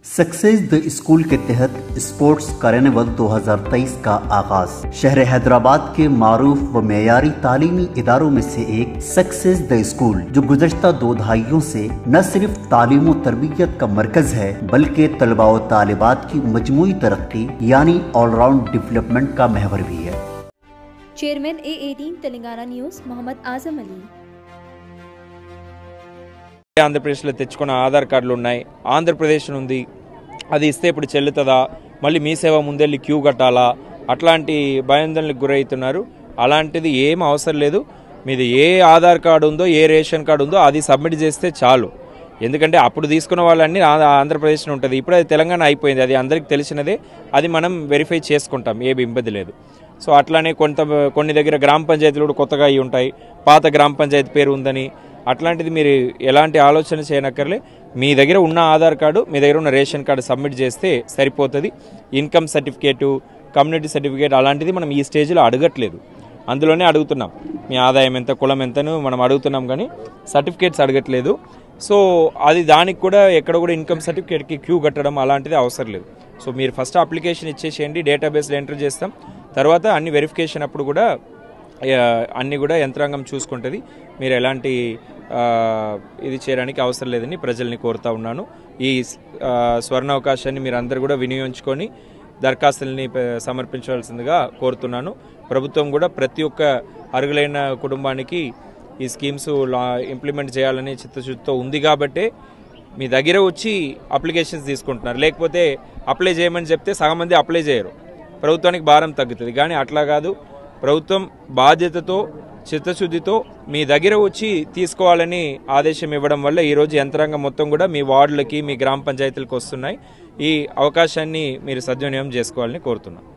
Success the school के तहत sports carnival 2023 का आगाज शहर हैदराबाद के मारूफ व मेयारी तालीमी इदारों में से एक सक्सेस द स्कूल जो गुज़श्ता 2 दहाइयों से न सिर्फ तालीम व तरबियत का मरकज है बल्कि तलबा व तालिबात की मजमूई तरक्की यानी ऑलराउंड डेवलपमेंट का महवर भी है। Chairman A18 Telangana news Mohammed Azam Ali. ఆంధ్రప్రదేశ్లో తెచ్చుకున్న ఆధార్ కార్డులు ఉన్నాయి, ఆంధ్రప్రదేశ్ ఉంది, అది ఇస్తే ఇప్పుడు చెల్లుతుందా, మళ్ళీ మీ సేవ ముందెళ్ళి క్యూ కట్టాలా, అట్లాంటి భయాందోళనకు గురవుతున్నారు. అలాంటిది ఏం అవసరం లేదు. మీది ఏ ఆధార్ కార్డు ఉందో ఏ రేషన్ కార్డు ఉందో అది సబ్మిట్ చేస్తే చాలు. ఎందుకంటే అప్పుడు తీసుకున్న వాళ్ళన్నీ ఆంధ్రప్రదేశ్లో ఉంటుంది, ఇప్పుడు అది తెలంగాణ అయిపోయింది, అది అందరికీ తెలిసినదే, అది మనం వెరిఫై చేసుకుంటాం, ఏమి ఇబ్బంది లేదు. సో అట్లానే కొన్ని దగ్గర గ్రామ పంచాయతీలు కూడా కొత్తగా అయి ఉంటాయి, పాత గ్రామ పంచాయతీ పేరు ఉందని, అట్లాంటిది మీరు ఎలాంటి ఆలోచన చేయనక్కర్లే. మీ దగ్గర ఉన్న ఆధార్ కార్డు, మీ దగ్గర ఉన్న రేషన్ కార్డు సబ్మిట్ చేస్తే సరిపోతుంది. ఇన్కమ్ సర్టిఫికేటు, కమ్యూనిటీ సర్టిఫికేట్ అలాంటిది మనం ఈ స్టేజ్లో అడగట్లేదు, అందులోనే అడుగుతున్నాం. మీ ఆదాయం ఎంత, కులం ఎంతను మనం అడుగుతున్నాం, కానీ సర్టిఫికేట్స్ అడగట్లేదు. సో అది దానికి కూడా ఎక్కడ కూడా ఇన్కమ్ సర్టిఫికేట్కి క్యూ కట్టడం అలాంటిది అవసరం లేదు. సో మీరు ఫస్ట్ అప్లికేషన్ ఇచ్చేసేయండి, డేటాబేస్లో ఎంటర్ చేస్తాం, తర్వాత అన్ని వెరిఫికేషన్ అప్పుడు కూడా అన్నీ కూడా యంత్రాంగం చూసుకుంటుంది. మీరు ఎలాంటి ఇది చేయడానికి అవసరం లేదని ప్రజల్ని కోరుతా ఉన్నాను. ఈ స్వర్ణ అవకాశాన్ని మీరు అందరూ కూడా వినియోగించుకొని దరఖాస్తుల్ని సమర్పించవలసిందిగా కోరుతున్నాను. ప్రభుత్వం కూడా ప్రతి ఒక్క అర్హులైన కుటుంబానికి ఈ స్కీమ్స్ ఇంప్లిమెంట్ చేయాలని చిత్తశుద్ధితో ఉంది కాబట్టే మీ దగ్గర వచ్చి అప్లికేషన్స్ తీసుకుంటున్నారు. లేకపోతే అప్లై చేయమని చెప్తే సగం మంది అప్లై చేయరు, ప్రభుత్వానికి భారం తగ్గుతుంది. కానీ అట్లా కాదు, ప్రభుత్వం బాధ్యతతో చిత్తశుద్ధితో మీ దగ్గర వచ్చి తీసుకోవాలని ఆదేశం ఇవ్వడం వల్ల ఈరోజు యంత్రాంగం మొత్తం కూడా మీ వార్డులకి, మీ గ్రామ పంచాయతీలకు వస్తున్నాయి. ఈ అవకాశాన్ని మీరు సద్వినియోగం చేసుకోవాలని కోరుతున్నాను.